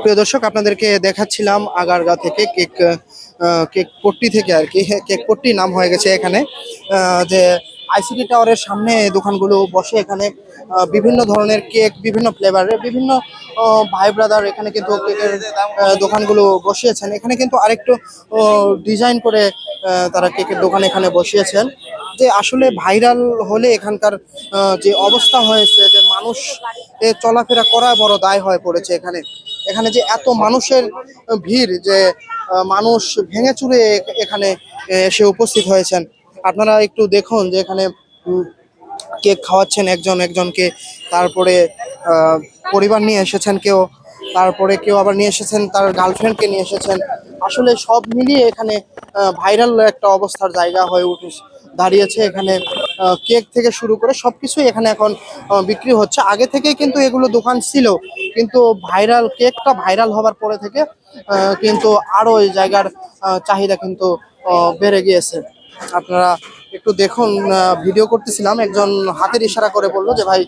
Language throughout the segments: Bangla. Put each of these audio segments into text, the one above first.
প্রিয় দর্শক, আপনাদেরকে দেখাচ্ছিলাম আগারগাঁও থেকে কেক পট্টি থেকে আর কি। কেক পট্টি নাম হয়ে গেছে এখানে। যে আইসিটি টাওয়ারের সামনে দোকানগুলো বসে এখানে বিভিন্ন ধরনের কেক, বিভিন্ন ফ্লেভারের বিভিন্ন ভাই ব্রাদার এখানে কিন্তু কেকের দোকানগুলো বসিয়েছেন। এখানে কিন্তু আরেকটু ডিজাইন করে তারা কেকের দোকান এখানে বসিয়েছেন। যে আসলে ভাইরাল হলে এখানকার যে অবস্থা হয়েছে, যে মানুষ চলাফেরা করা বড় দায় হয়ে পড়েছে এখানে। এখানে যে এত মানুষের ভিড়, যে মানুষ ভেঙে চুরে এখানে এসে উপস্থিত হয়েছেন। আপনারা একটু দেখুন যে এখানে কেক খাওয়াচ্ছেন একজন একজনকে। তারপরে পরিবার নিয়ে এসেছেন কেউ, তারপরে কেউ আবার নিয়ে এসেছেন তার গার্লফ্রেন্ডকে নিয়ে এসেছেন। আসলে সব মিলিয়ে এখানে ভাইরাল একটা অবস্থার জায়গা হয়ে দাঁড়িয়েছে এখানে। কেক থেকে শুরু করে সবকিছুই এখানে এখন বিক্রি হচ্ছে। আগে থেকেই কিন্তু এগুলো দোকান ছিল, কিন্তু কেকটা ভাইরাল হবার পরে থেকে কিন্তু আরো এই জায়গার চাহিদা কিন্তু বেড়ে গিয়েছে। আপনারা একটু দেখুন, ভিডিও করতেছিলাম, একজন হাতের ইশারা করে বললো যে ভাই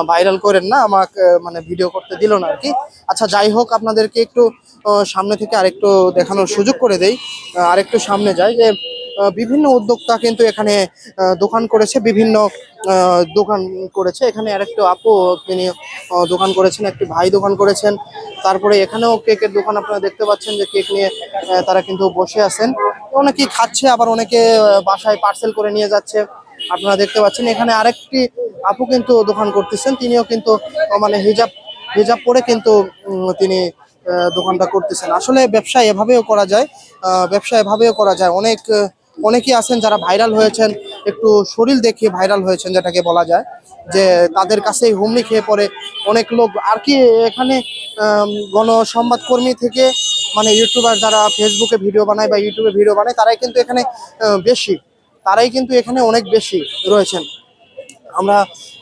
ভাইরাল করেন না, আমাকে মানে ভিডিও করতে দিল না আর কি। আচ্ছা, যাই হোক, আপনাদেরকে একটু সামনে থেকে আরেকটু দেখানোর সুযোগ করে দেই। আরেকটু সামনে যাই। যে বিভিন্ন উদ্যোক্তা কিন্তু এখানে দোকান করেছে, বিভিন্ন দোকান করেছে এখানে। আরেকটু আপু তিনি দোকান করেছেন, একটি ভাই দোকান করেছেন। তারপরে এখানেও কেকের দোকান আপনারা দেখতে পাচ্ছেন, যে কেক নিয়ে তারা কিন্তু বসে আছেন। অনেকেই খাচ্ছে, আবার অনেকে বাসায় পার্সেল করে নিয়ে যাচ্ছে। আপনারা দেখতে পাচ্ছেন এখানে আরেকটি আপু কিন্তু দোকান করতেছেন। তিনিও কিন্তু মানে হিজাব হিজাব পরে কিন্তু তিনি দোকানটা করতেছেন। আসলে ব্যবসা এভাবেও করা যায়, ব্যবসা এভাবেও করা যায়। অনেকেই আছেন যারা ভাইরাল হয়েছেন, একটু শরীর দেখিয়ে ভাইরাল হয়েছেন, যেটাকে বলা যায়। যে তাদের কাছেই হুমড়ি খেয়ে পড়ে অনেক লোক আর কি। এখানে গণসংবাদকর্মী থেকে মানে ইউটিউবার যারা ফেসবুকে ভিডিও বানায় বা ইউটিউবে ভিডিও বানায়, তারাই কিন্তু এখানে বেশি, তারাই কিন্তু এখানে অনেক বেশি রয়েছেন। আমরা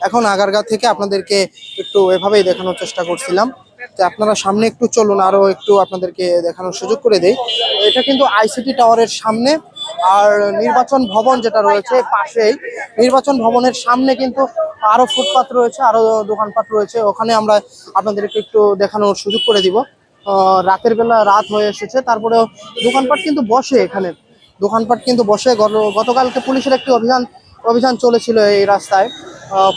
এখন আগারগাঁও থেকে আপনাদেরকে একটু এভাবেই দেখানোর চেষ্টা করছিলাম। যে আপনারা সামনে একটু চলুন, আরো একটু আপনাদেরকে দেখানোর সুযোগ করে দেই। এটা কিন্তু আইসিটি টাওয়ারের সামনে, আর নির্বাচন ভবন যেটা রয়েছে পাশেই, নির্বাচন ভবনের সামনে কিন্তু আরো ফুটপাত রয়েছে, আরো দোকানপাট রয়েছে। ওখানে আমরা আপনাদেরকে একটু দেখানোর সুযোগ করে দিব। রাতের বেলা রাত হয়ে এসেছে, তারপরেও দোকানপাট কিন্তু বসে এখানে। দোকানপাট কিন্তু বসে। গতকালকে পুলিশের একটি অভিযান চলেছিল এই রাস্তায়।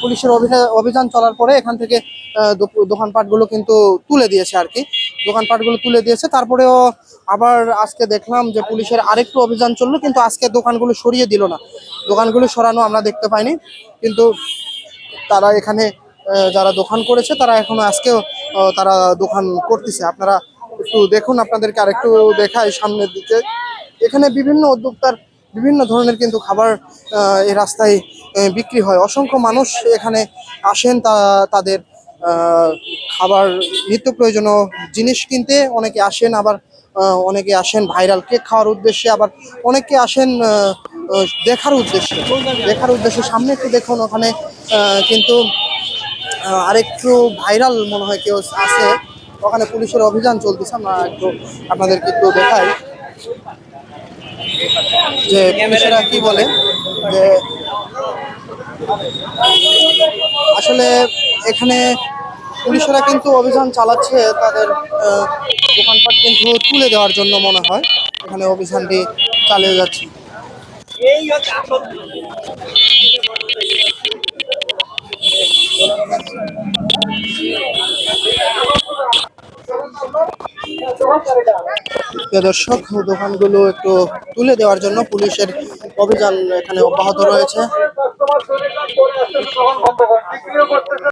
পুলিশের অভিযান চলার পরে এখান থেকে দোকানপাটগুলো কিন্তু তুলে দিয়েছে আর কি। দোকানপাটগুলো তুলে দিয়েছে। তারপরেও আবার আজকে দেখলাম যে পুলিশের আরেকটু অভিযান চললো, কিন্তু আজকে দোকানগুলো সরিয়ে দিল না। দোকানগুলো সরানো আমরা দেখতে পাইনি, কিন্তু তারা এখানে যারা দোকান করেছে তারা এখনো আজকেও তারা দোকান করতেছে। আপনারা একটু দেখুন, আপনাদেরকে আরেকটু দেখাই সামনের দিকে। এখানে বিভিন্ন উদ্যোক্তার বিভিন্ন ধরনের কিন্তু খাবার এই রাস্তায় বিক্রি হয়। অসংখ্য মানুষ এখানে আসেন তাদের খাবার, নিত্য প্রয়োজনীয় জিনিস কিনতে অনেকে আসেন। আবার অনেকে আসেন ভাইরাল কেক খাওয়ার উদ্দেশ্যে, আবার অনেকে আসেন দেখার উদ্দেশ্যে। সামনে একটু দেখুন, ওখানে কিন্তু আরেকটু ভাইরাল মনে হয় কেউ আছে। ওখানে পুলিশের অভিযান চলতেছে। আমরা একটু আপনাদেরকে একটু দেখাই যে পুলিশেরা কি বলে। যে আসলে এখানে পুলিশেরা কিন্তু অভিযান চালাচ্ছে তাদের দোকানপাট কিন্তু তুলে দেওয়ার জন্য, মনে হয় এখানে অভিযানটি চালিয়ে যাচ্ছে। প্রিয় দর্শক, দোকানগুলো একটু তুলে দেওয়ার জন্য পুলিশের অভিযান এখানে অব্যাহত রয়েছে।